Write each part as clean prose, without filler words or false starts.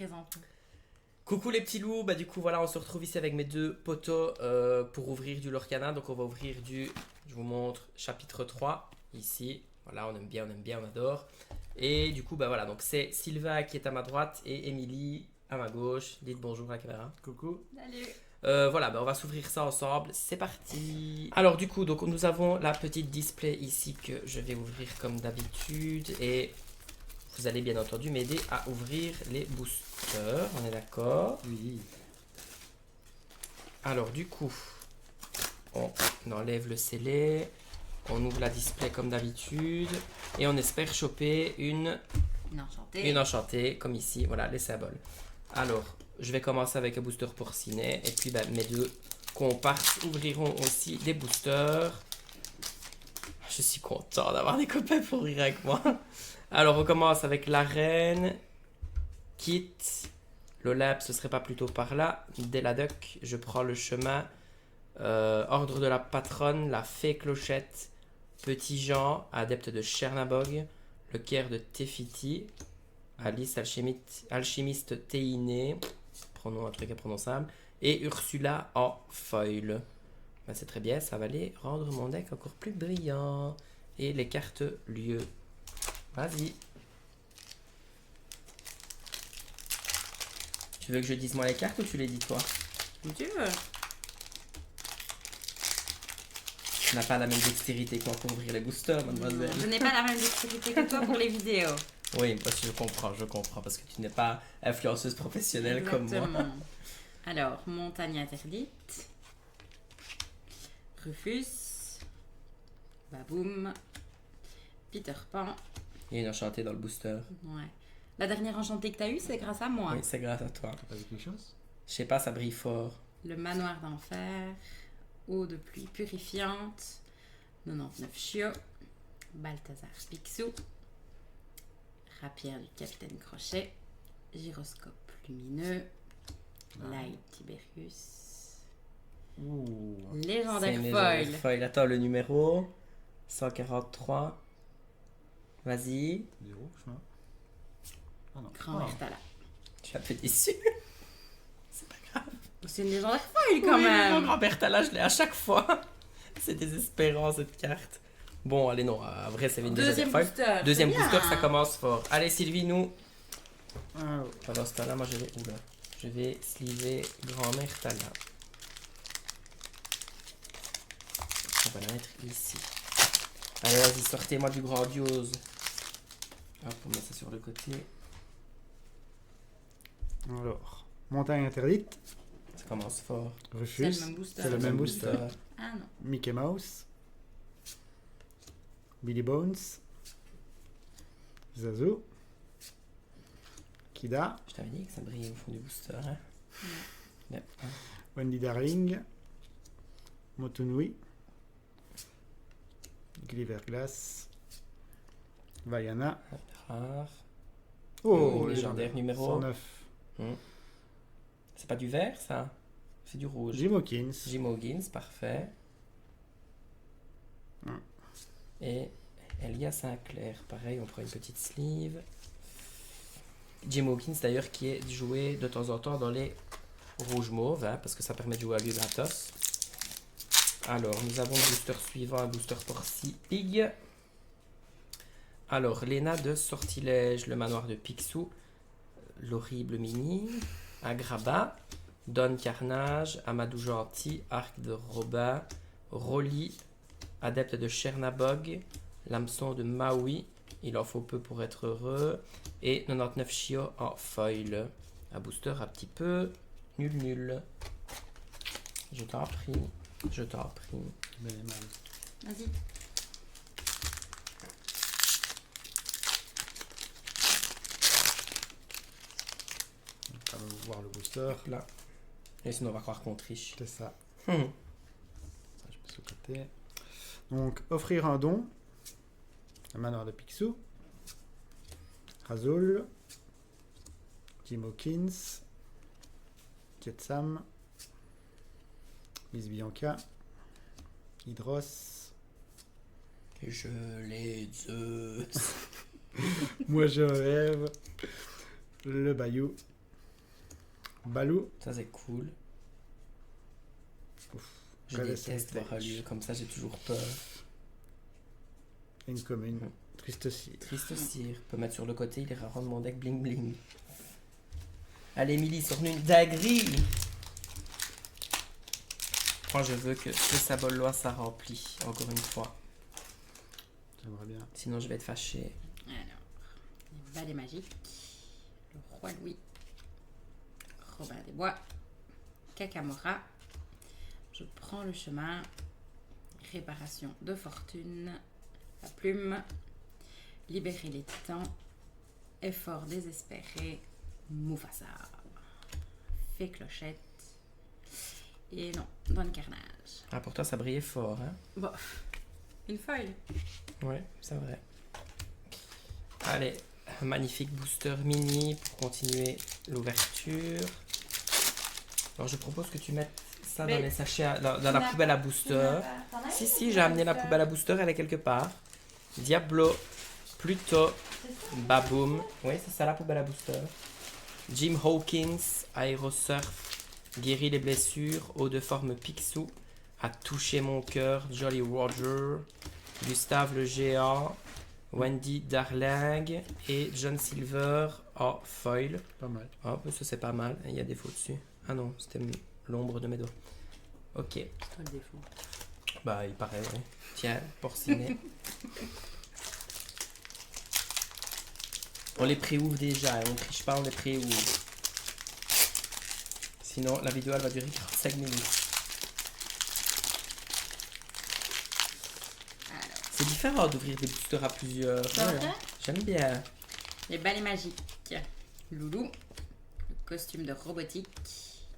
Présente. Coucou les petits loups, bah du coup voilà on se retrouve ici avec mes deux potos pour ouvrir du Lorcana. Donc on va ouvrir je vous montre, chapitre 3 ici. Voilà, on aime bien, on adore. Et du coup bah voilà, donc c'est Sylvain qui est à ma droite et Émilie à ma gauche. Dites bonjour à la caméra. Coucou. Salut. Voilà, bah on va s'ouvrir ça ensemble, c'est parti. Alors du coup, donc nous avons la petite display ici que je vais ouvrir comme d'habitude. Et vous allez bien entendu m'aider à ouvrir les boosters, on est d'accord? Oui. Alors du coup, on enlève le scellé, on ouvre la display comme d'habitude et on espère choper une enchantée comme ici, voilà les symboles. Alors, je vais commencer avec un booster porcinet et puis mes deux comparses ouvriront aussi des boosters. Je suis content d'avoir des copains pour ouvrir avec moi. Alors, on commence avec la reine, Kit, l'Olympe, ce serait pas plutôt par là, Deladuck, je prends le chemin, Ordre de la Patronne, la Fée Clochette, Petit Jean, adepte de Chernabog, le Caire de Tefiti, Alice, alchimiste Téiné, pronom un truc imprononçable, et Ursula en foil. Ben, c'est très bien, ça va aller rendre mon deck encore plus brillant. Et les cartes lieu. Vas-y. Tu veux que je dise moi les cartes ou tu les dis toi? Si tu veux. Tu n'as pas la même dextérité que moi pour ouvrir les boosters, mademoiselle. Je n'ai pas la même dextérité que toi pour les vidéos. Oui, je comprends, parce que tu n'es pas influenceuse professionnelle comme moi. Exactement. Alors, Montagne Interdite, Rufus, Baboum, Peter Pan. Il y a une enchantée dans le booster. Ouais. La dernière enchantée que tu as eue, c'est grâce à moi. Oui, c'est grâce à toi. T'as pas vu quelque chose? Je sais pas, ça brille fort. Le Manoir d'Enfer, Eau de pluie purifiante, 99 chiots, Balthazar Picsou, Rapière du Capitaine Crochet, Gyroscope lumineux, Light Tiberius, Ouh. Légendaire C'est foil. foil. Attends, le numéro 143. Vas-y. Du rouge, non? Ah non. Grand Mertala. Je suis un peu déçu. C'est une légendaire foil quand Oui, même. mon grand-père là, je l'ai à chaque fois. C'est désespérant cette carte. Bon, allez, non, en vrai, c'est une Deuxième foil. booster. Deuxième c'est booster, bien. ça commence fort. Allez, Sylvie, nous. Ah, Pendant ce temps-là, moi, je vais sliver grand-mère Tala. On va la mettre ici. Allez, vas-y, sortez-moi du grandiose. Hop, on met ça sur le côté. alors, Montagne Interdite, Ça commence fort. Rufus, C'est le même booster. c'est le même booster. Ah non. Mickey Mouse, Billy Bones, Zazu, Kida, Je t'avais dit que ça brillait au fond du booster. Hein? Yep. Wendy Darling, Motunui, Gliverglass, Vaiana. Rare. Oh, Oui, légendaire numéro. 109. C'est pas du vert, ça? C'est du rouge. Jim Hawkins. Jim Hawkins, parfait. Et Elia Sinclair, pareil, on prend une petite sleeve. Jim Hawkins, d'ailleurs, qui est joué de temps en temps dans les rouges mauves, hein, parce que ça permet de jouer à lui gratos. Alors, nous avons le booster suivant, un booster Porcy Pig. Alors, Léna de Sortilège, le manoir de Picsou, l'horrible Mini, Agrabah, Don Carnage, Amadou Gentil, Arc de Robin, Rolly, adepte de Chernabog, l'hameçon de Maui, il en faut peu pour être heureux, et 99 chiots en foil. Un booster un petit peu nul. Je t'en prie. Belle et mal. Vas-y. On va voir le booster. Hop là. Et sinon on va croire qu'on triche. C'est ça. Hmm. Ça, je mets sur le côté. Donc, offrir un don. Un manoir de Picsou. Razul. Jim Hawkins. Jetsam. Miss Bianca. Hydros. Je les Zeus. Moi je rêve. Le Bayou. Balou. Ça, c'est cool. Ouf. Je Goddess déteste voir un Heritage. lieu comme ça, j'ai toujours peur. Et une commune. Triste aussi. Triste cire. Peut mettre sur le côté, il ira rendre mon deck bling bling. Allez, Emily, sors-nous une dinguerie. Moi, je veux que ce sabolois ça remplit, encore une fois. J'aimerais bien. Sinon, je vais être fâché. Alors, les balais magiques. Le roi Louis. Robin des Bois. Kakamora. Je prends le chemin. Réparation de fortune. La plume. Libérer les titans. Effort désespéré. Mufasa. Fait clochette. Et non, dans le carnage. Ah, pour toi, ça brillait fort, hein? Bon, une foil. Ouais, c'est vrai. Allez, un magnifique booster mini pour continuer l'ouverture. Alors, je propose que tu mettes ça dans Mais les sachets, dans la poubelle à booster. Si, j'ai amené la poubelle à booster, elle est quelque part. Diablo, Pluto, Baboom. Oui, c'est ça la poubelle à booster. Jim Hawkins, Aerosurf, guérit les blessures, eau de forme Picsou, a touché mon cœur, Jolly Roger, Gustave le géant, Wendy Darling et John Silver en foil. Pas mal. Ah, ça c'est pas mal, il y a des faux dessus. Ah non, c'était l'ombre de mes doigts. Ok, C'est toi le défaut. bah il paraît, oui. Tiens, porcinet. On les pré-ouvre déjà, on ne triche pas, on les pré-ouvre. Sinon, la vidéo elle va durer 45 minutes. Alors, C'est différent d'ouvrir des boosters à plusieurs. c'est vrai? J'aime bien. Les balais magiques. Loulou. Le costume de robotique.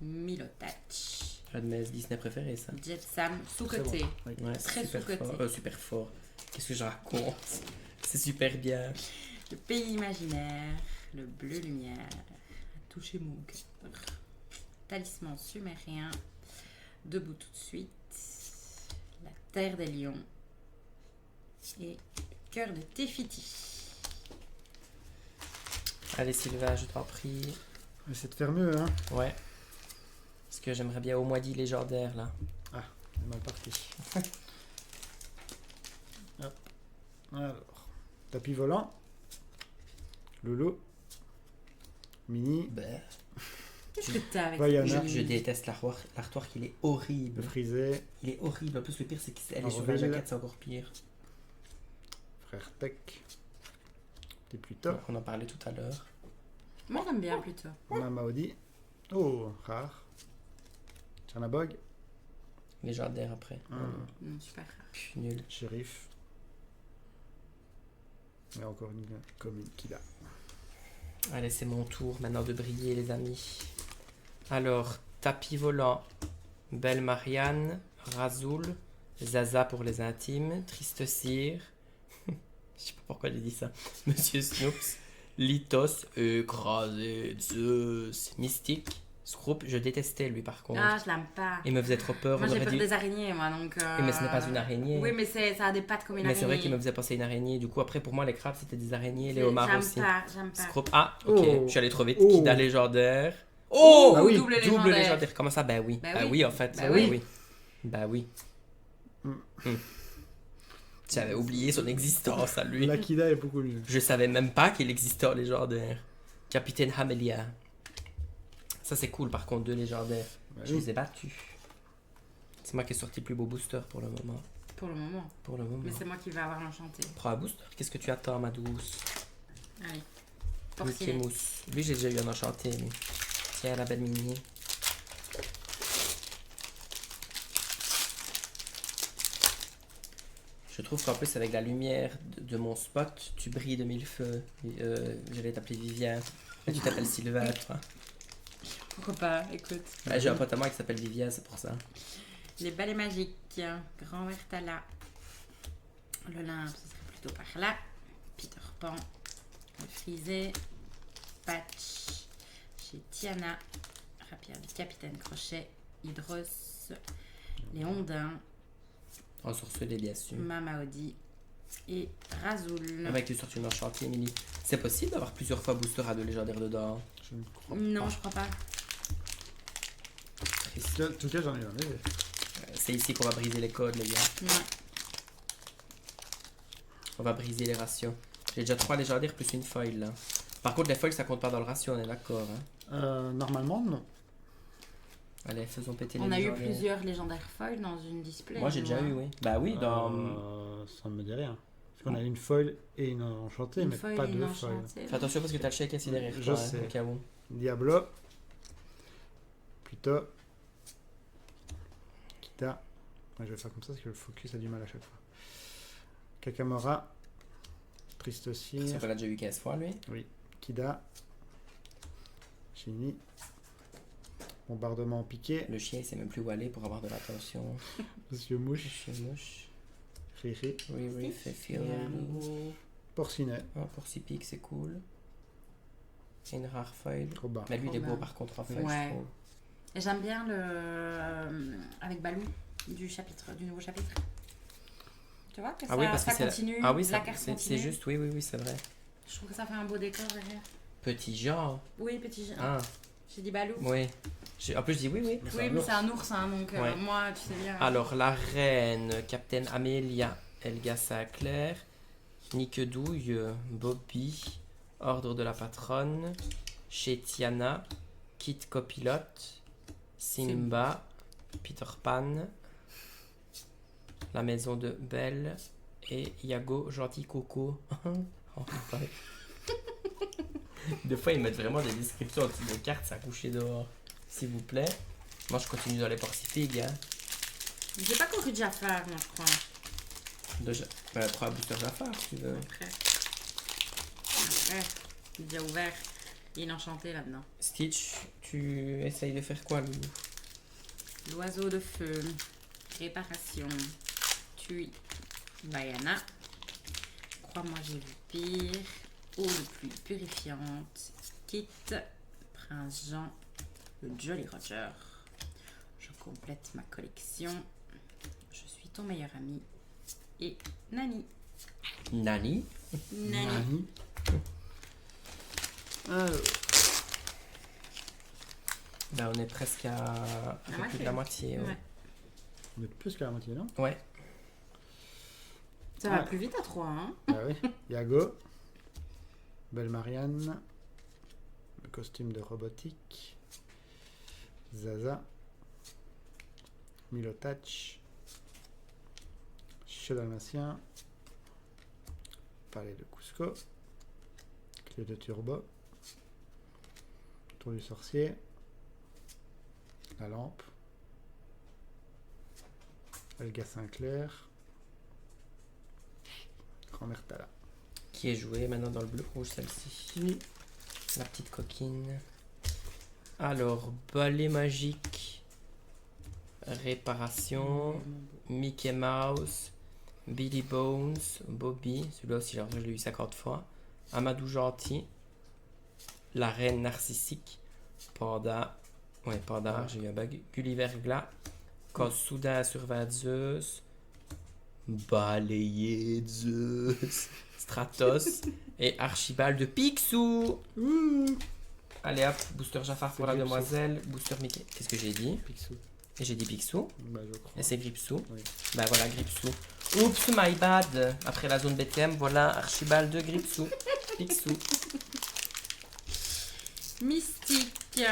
Milotach. Un de mes Disney préférés, ça. Jet Sam sous-côté. Très bon. Oui. Ouais, Très super sous-coté. fort. Super fort. Qu'est-ce que je raconte? C'est super bien. Le pays imaginaire. Le bleu lumière. A touché mon cœur. Talisman sumérien. Debout tout de suite. La terre des lions. Et cœur de Tefiti. Allez, Sylvain, je t'en prie. Essaie de faire mieux, hein. Ouais. Parce que j'aimerais bien au moins 10 légendaires, là. C'est mal parti. Hop. Alors, tapis volant. Loulou. Mini. Ben, Qu'est-ce que t'as avec Vaiana. je déteste l'artwork, il est horrible. Le frisé. Il est horrible. En plus, le pire, c'est qu'elle est sur la Orville. jaquette, c'est encore pire. Frère Tech. Petit Pluto. On en parlait tout à l'heure. Moi j'aime bien plutôt. Mamaudi. Oh, rare. Tchernabog. Légendaire après. Non, super rare. Pff, nul. Shérif. Et encore une commune qui a. Allez, c'est mon tour maintenant de briller, les amis. Alors, tapis volant, Belle Marianne, Razoul, Zaza pour les intimes, Triste Cire, je sais pas pourquoi j'ai dit ça, Monsieur Snoops, Litos, écrasé, Zeus, Mystique, Scroop, je détestais lui par contre. Ah, je l'aime pas. Il me faisait trop peur. Moi on j'ai aurait peur dit- des araignées, moi donc. Oui, mais ce n'est pas une araignée. Oui, mais ça a des pattes comme une Mais araignée. c'est vrai qu'il me faisait penser à une araignée. Du coup, après, pour moi, les crabes, c'était des araignées, les C'est- homards aussi. J'aime pas. Scroop. Ah, ok, Oh. je suis allé trop vite. Oh. Kida légendaire. Oh, Bah oui, double légendaire. Comment ça? Bah oui. Bah Bah oui. oui, en fait. Bah Bah oui. oui. Bah oui. J'avais oublié son existence à lui. L'Akida est beaucoup mieux. Je savais même pas qu'il existait en légendaire. Capitaine Hamelia. Ça, c'est cool, par contre, deux légendaires. Bah Je oui. les ai battus. C'est moi qui ai sorti le plus beau booster pour le moment. Pour le moment. Pour le moment. Mais c'est moi qui vais avoir l'enchanté. Prends un booster. Qu'est-ce que tu attends, ma douce? Allez. Mickey Porcinet. Mousse. Lui, j'ai déjà eu un enchanté. Lui. Tiens, la belle mini. Je trouve qu'en plus, avec la lumière de mon spot, tu brilles de mille feux. J'allais t'appeler Viviane. Mais tu t'appelles Sylvain, toi. Pourquoi pas, écoute. Ouais, j'ai un pote à moi qui s'appelle Viviane, c'est pour ça. Les balais magiques. Grand Vertala. L'Olympe, ce serait plutôt par là. Peter Pan. Le Frisé. Patch. Chez Tiana. Rapière du Capitaine Crochet. Hydros. Les Ondins. Ensorcelé, bien sûr. Mamaodi. Et Razoul. Avec tu sortes une enchantée, Emily. C'est possible d'avoir plusieurs fois booster à deux légendaires dedans. Je ne crois Non, je crois pas. triste. En tout cas, j'en ai eu un léger. C'est ici qu'on va briser les codes, les gars. Ouais. On va briser les ratios. J'ai déjà 3 légendaires plus une foil là. Par contre, les foils ça compte pas dans le ratio, on est d'accord. Hein. Normalement, non. Allez, faisons péter les On a eu légendaires. plusieurs légendaires foils dans une display. Moi j'ai déjà eu, oui. Bah oui, Ça ne me dit rien. Parce qu'on a une foil et une enchantée, Une mais foil pas et une deux foils. enchantée. Fais attention parce que t'as le chèque ici derrière Je toi, sais. au cas où. Diablo. Plutôt. Kita. Ouais, je vais faire comme ça parce que le focus a du mal à chaque fois. Kakamora. Triste aussi. Parce qu'on l'a déjà eu 15 fois lui. Kida. Shini. Bombardement en piqué. Le chien il sait même plus où aller pour avoir de l'attention. Monsieur Le Mouche. chien mouche. Riri. Riri fait feel. Porcinet. Oh, pour 6 pics c'est cool. Et une rare foil. Trop bas. Mais lui il est Trop beau bas. par contre en foil Ouais. je trouve. Et j'aime bien le avec Balou du nouveau chapitre. Tu vois que Ah oui, parce ça que c'est continue, ah oui, la carte c'est continue. juste, oui, c'est vrai. Je trouve que ça fait un beau décor derrière. Petit Jean. Oui, petit Jean. Ah, J'ai dit Balou. oui. En plus, je dis oui. Oui, mais c'est un ours, hein, donc Ouais. moi, tu sais bien. Alors, la reine, Captain Amelia, Elga Sinclair, Niquedouille, Bobby, Ordre de la Patronne, Chetiana, Kit Copilote, Simba, Peter Pan, La Maison de Belle et Yago, Gentil Coco. Oh, ouais. Des fois, ils mettent vraiment des descriptions en dessous des cartes, ça a couché dehors. S'il vous plaît. Moi, je continue dans les porcifigs. Hein. J'ai pas compris de Jafar, moi, je crois. Déjà, bah, 3 boosters Jafar, si tu veux. Après, il est déjà ouvert. Il est enchanté là-dedans. Stitch, tu essayes de faire quoi, Loulou? L'oiseau de feu. Réparation. Tui. Vaiana. Crois-moi, j'ai vu pire. Eau de pluie purifiante. Kit. Prince Jean. Le Jolly Roger. Je complète ma collection. Je suis ton meilleur ami. Et Nani. Nani. Nani. Bah, on est presque à un peu plus moitié. de la moitié. Ouais. Ouais. On est plus qu'à la moitié, non? Ouais. Ça va plus vite à 3, hein? Ah oui. Yago. Belle Marianne. Le costume de robotique. Zaza. Milotach. Chedalmatien. Palais de Cusco. Clé de turbo. Tour du sorcier. La lampe. Elga Sinclair. Grand-mère Tala. Qui est joué maintenant dans le bleu rouge, celle-ci. La petite coquine. Alors, balai magique. Réparation. Mickey Mouse. Billy Bones. Bobby. Celui-là aussi, je l'ai eu 50 fois. Amadou Gentil. La reine narcissique. Panda. Ouais, Panda, j'ai eu un bug. Gulliver Glas. Quand soudain surveille Zeus. Balayé Zeus. Stratos. Et Archibald de Picsou. Allez hop, booster Jafar pour la Gripsou. demoiselle. Booster Mickey. Qu'est-ce que j'ai dit? Picsou. Et j'ai dit Picsou. Bah, je crois. Et c'est Gripsou. Oui. Bah voilà, Gripsou. Oups, my bad. Après la zone BTM, voilà Archibald de Gripsou. Picsou. Mystique.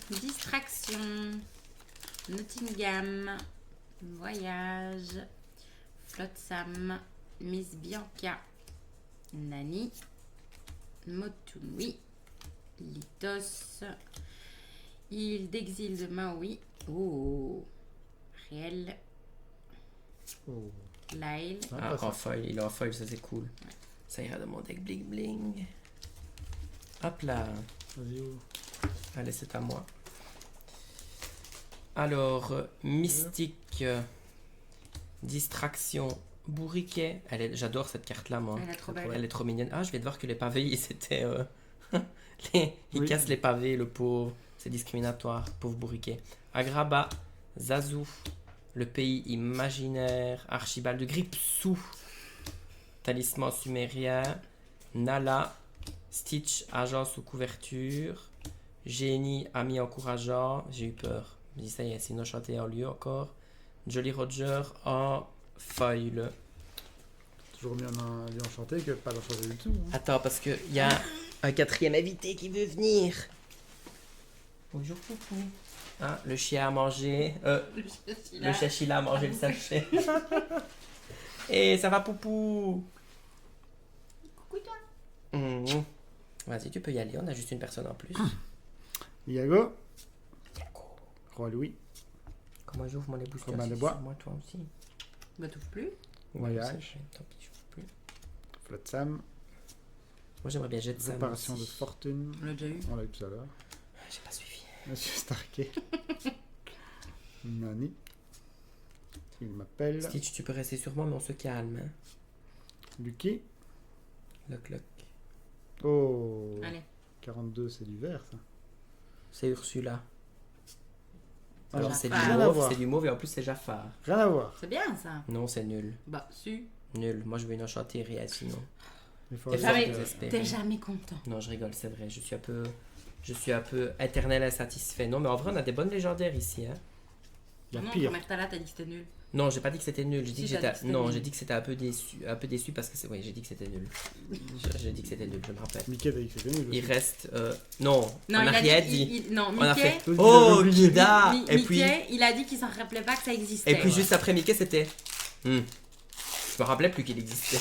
Distraction. Nottingham. Voyage. Flotsam. Miss Bianca. Nani. Motunui. Litos. Île d'exil de Maui. Oh. Réel. Oh. Lyle. Sympa, Ah, ça. en foil, il est en foil, ça c'est cool. Ça ira dans mon deck bling bling. Hop là. Vas-y, ouvre. Allez, c'est à moi. Alors, mystique, distraction, bourriquet. J'adore cette carte-là, moi. Elle est trop belle. Elle est trop mignonne. Ah, je vais de voir que les pavés, c'était... il Oui. casse les pavés, le pauvre. C'est discriminatoire, pauvre bourriquet. Agraba, Zazou, le pays imaginaire, Archibald de Gripsou, talisman sumérien, Nala, Stitch, agent sous couverture, Génie, ami encourageant, j'ai eu peur, Je me dis ça y est, c'est une enchantée en lieu encore. Jolly Roger en foil. Toujours mieux un lieu enchanté que pas d'enchanté du tout. Hein. Attends, parce qu'il y a un 4e invité qui veut venir. Bonjour, Poupou. Ah, le chien a mangé. Le chachila a mangé le sachet. Et ça va, Poupou? Coucou toi. Vas-y, tu peux y aller, on a juste une personne en plus. Iago. Roi Louis. Comment j'ouvre moi les boosters? Robin des Bois. Moi, toi aussi. Bah t'ouvres plus. Voyage. Tant pis, je peux plus. Flotsam. Moi, j'aimerais bien jeter ça. Réparation de fortune. On l'a déjà eu. On l'a eu tout à l'heure. J'ai pas suivi. Monsieur Starkey. Nani. Il m'appelle. Stitch, tu peux rester sur moi, mais on se calme. Hein. Lucky. Le clock. Oh. Allez. 42, c'est du vert, ça. C'est Ursula. Alors, c'est Jafar. du Rien à mauve, voir. c'est du mauve et en plus, c'est Jafar. Rien à voir. C'est bien ça. Non, c'est nul. Bah su. Nul. Moi, je veux une enchantée réelle, sinon. Il faut T'es avoir jamais- que- désespéré. T'es jamais content. Non, je rigole, c'est vrai. Je suis un peu éternel insatisfait. Non, mais en vrai, on a des bonnes légendaires ici. Hein. Il y a Non, pire. quand Mertala t'as dit que c'était nul. Non, j'ai pas dit que c'était nul. J'ai dit Si, que t'as j'étais. dit que c'était Non, nul. j'ai dit que c'était un peu déçu parce que c'est. Oui, j'ai dit que c'était nul. J'ai dit que c'était nul, je me rappelle. Mickey t'a dit que c'était nul. Il aussi. reste. Non, Non, on il a a rien dit. dit. Non, On a Mickey. fait. Toi, tu Oh, l'avais oublié. Kida. Mi- Et puis. Mickey, il a dit qu'il s'en rappelait pas que ça existait. Et puis juste après Mickey, c'était. Je me rappelais plus qu'il existait.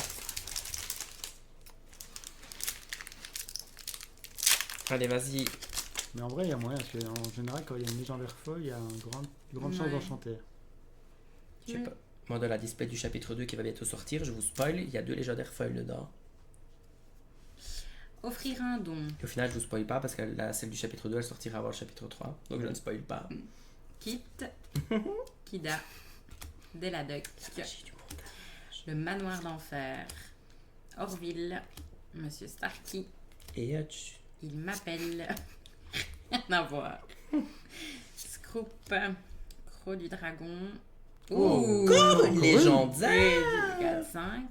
Allez, vas-y. Mais en vrai, il y a moyen, parce qu'en général, quand il y a une légendaire folle, il y a une grande chance Ouais. d'enchanter. Je sais pas. Moi, dans la display du chapitre 2 qui va bientôt sortir, je vous spoil, il y a 2 légendaires foils dedans. Offrir un don. Et au final, je vous spoil pas parce que celle du chapitre 2, elle sortira avant le chapitre 3. Donc je ne spoil pas. Kit. Kida. Deladuck. Le manoir d'enfer. Orville. Monsieur Starkey. Et Hutch. Il m'appelle. Rien à voir. Scroop. Croc du dragon. Encore une légendaire! 4, 5.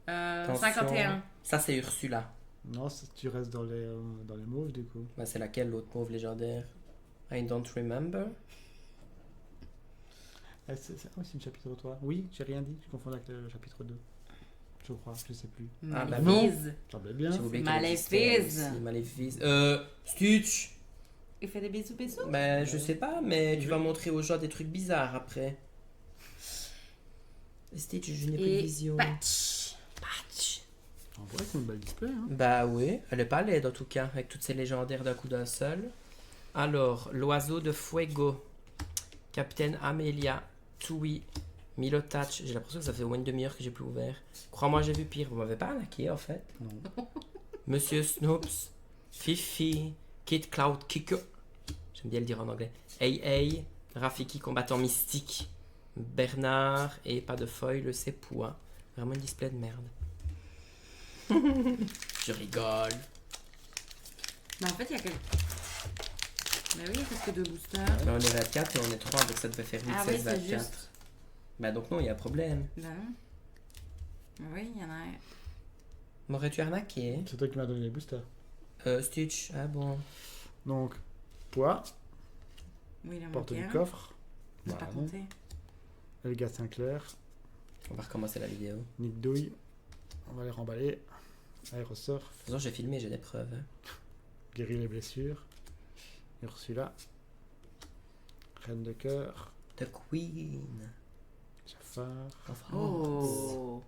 Attention. 51. Ça, c'est Ursula. Non, tu restes dans les mauves, du coup. Bah, c'est laquelle l'autre mauve légendaire? I don't remember. Ah, c'est une chapitre 3. Oui, j'ai rien dit, je confonds avec le chapitre 2. Je crois, je sais plus. Ah, bah Maléfice. Ça semblait bien. J'ai oublié Maléfice. qu'elle existait aussi. Maléfice. Stitch! Il fait des bisous. Ben, je sais pas, mais tu vas montrer aux gens des trucs bizarres après. Stitch, je n'ai plus de Et vision. patch. En vrai, c'est une belle display. Hein. Bah oui, elle est pas laide en tout cas, avec toutes ces légendaires d'un coup d'un seul. Alors, l'oiseau de Fuego, Capitaine Amelia, Tui, Milotach. J'ai l'impression que ça fait au moins une demi-heure que j'ai plus ouvert. Crois-moi, j'ai vu pire. Vous m'avez pas arnaqué en fait. Non. Monsieur Snoops, Fifi, Kid Cloud Kicker. J'aime bien le dire en anglais. AA, Rafiki combattant mystique, Bernard et pas de foil, c'est Poua. Vraiment une display de merde. Je rigole. Mais en fait, il y a quelques. Mais oui, il y a presque 2 boosters. Là, on est 24 et on est 3, donc ça devait faire 8, Ah oui, 16, c'est 24. juste. Bah donc non, il y a un problème. Ben non. Oui, il y en a un. M'aurais-tu arnaqué? C'est toi qui m'as donné les boosters. Stitch, ah bon. Donc, poids, Oui, il en porte manquait du un. coffre, J'ai pas Voilà. compté. Elga Sinclair, On va recommencer la vidéo. De Nick Douille, on va les remballer, Aérosurf, toute façon, j'ai filmé, j'ai des preuves. Hein. guérir les blessures, Ursula, Reine de cœur, The Queen. Jafar, Enfin, Oh.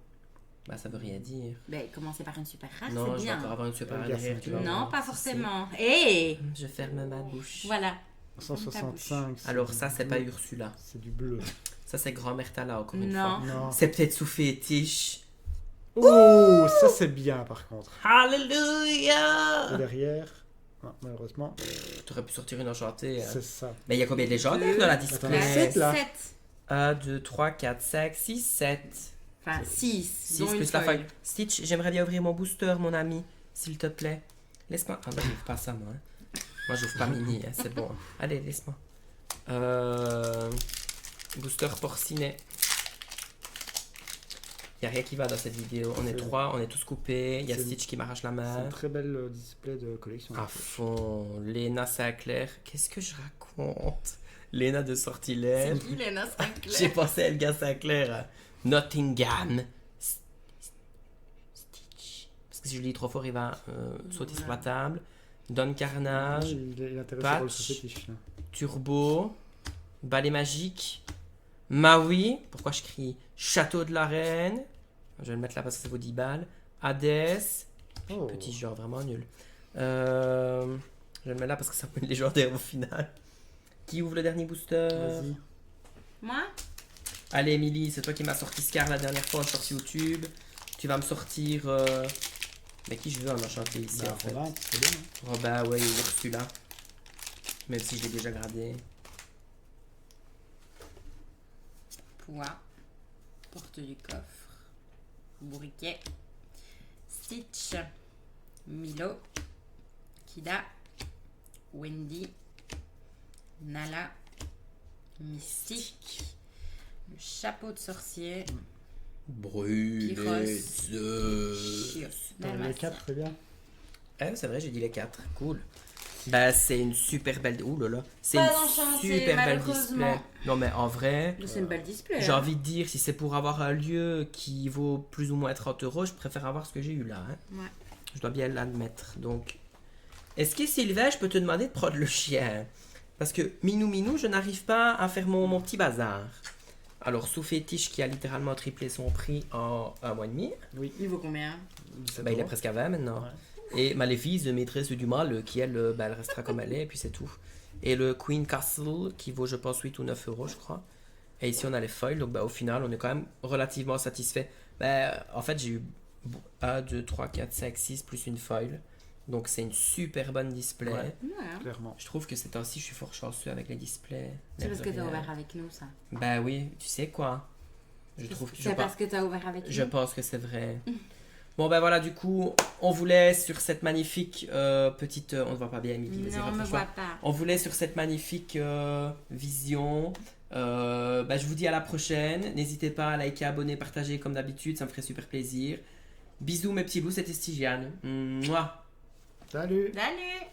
bah ça veut rien dire. Ben, commencer par une super rare, Non, c'est je vais bien. encore avoir une super Regarde, derrière, c'est tu vas clair. Non, voir. pas Si, forcément. Hé si. Je ferme ma bouche. Voilà. 165. c'est Alors du ça, c'est bleu. pas Ursula. C'est du bleu. Ça, c'est Grand-mère Tala, encore une Non. fois. Non. C'est peut-être sous fétiche. Oh, ça c'est bien par contre. Et Alléluia! derrière, non, malheureusement, T'aurais pu sortir une enchantée. Hein. c'est ça. Mais il y a combien de légendaires Deux. dans la Attends, display? sept, là. 7. 1, 2, 3, 4, 5, 6, 7. Enfin, 6. 6 plus la feuille. Stitch, j'aimerais bien ouvrir mon booster, mon ami, s'il te plaît. Laisse-moi. Ah non, j'ouvre pas ça, moi. Hein. Moi, j'ouvre pas Mini, hein, c'est bon. Allez, laisse-moi. Booster porcinet. Il n'y a rien qui va dans cette vidéo. On est C'est- 3, on est tous coupés. Il y a c'est- Stitch qui m'arrache la C'est main. un très bel display de collection. À fond. Léna Sinclair. Qu'est-ce que je raconte? honte. Léna de Sortilège. C'est qui, Léna J'ai Sinclair? pensé à Elga Sinclair. Nottingham. Stitch. Parce que si je le dis trop fort, il va sauter sur la table. Don Carnage. Il est intéressé Patch. pour le fétiche. Là. Turbo. Balai magique. Maui. Pourquoi je crie? Château de la Reine. Je vais le mettre là parce que ça vaut 10 balles. Hades. Oh. Petit genre vraiment nul. Je vais le mettre là parce que ça peut être légendaire au final. Qui ouvre le dernier booster? Vas-y. Moi? Allez, Émilie, c'est toi qui m'as sorti Scar la dernière fois sur YouTube. Tu vas me sortir. Mais qui je veux en enchanté ici Bah, en fait? Robin, c'est bien. Hein. Robin, ouais, il est celui-là. Même si je l'ai déjà gradé. Poids. Porte du coffre. Bourriquet. Stitch. Milo. Kida. Wendy. Nala. Mystique. Le chapeau de sorcier. Brûlé. Chios. Attends, les 4, c'est bien. C'est vrai, j'ai dit les 4. Cool. Bah, c'est une super belle. Ouh là là. C'est Pas une d'enchanté, super belle malheureusement. display. Non, mais en vrai. C'est une belle display. J'ai envie de dire, si c'est pour avoir un lieu qui vaut plus ou moins 30 €, je préfère avoir ce que j'ai eu là. Hein. Ouais. Je dois bien l'admettre. Donc, est-ce que Sylvain, je peux te demander de prendre le chien? Parce que Minou, je n'arrive pas à faire mon petit bazar. Alors, sous fétiche qui a littéralement triplé son prix en un mois et demi. Oui. Il vaut combien? Bah, il est presque à 20 maintenant. Ouais. Et Maléfice, maîtresse du mal, qui elle, elle restera comme elle est, et puis c'est tout. Et le Queen Castle, qui vaut, je pense, 8 ou 9 €, je crois. Et ici, on a les foils, donc bah, au final, on est quand même relativement satisfait. Bah, en fait, j'ai eu 1, 2, 3, 4, 5, 6, plus une foil. Donc, c'est une super bonne display. Ouais. Ouais. Clairement. Je trouve que ces temps-ci, je suis fort chanceux avec les displays. C'est parce que t'as Rien. ouvert avec nous, ça. Bah oui, tu sais quoi? Je trouve que C'est parce que t'as ouvert avec je nous. pense que c'est vrai. Bon ben voilà, du coup, on vous laisse sur cette magnifique petite... on ne voit pas bien, Émilie. vas-y, Non, on me rapproche-toi. voit pas. On vous laisse sur cette magnifique vision. Je vous dis à la prochaine. N'hésitez pas à liker, abonner, partager comme d'habitude, ça me ferait super plaisir. Bisous mes petits loups, c'était Stygiane. Mouah. Salut. Salut!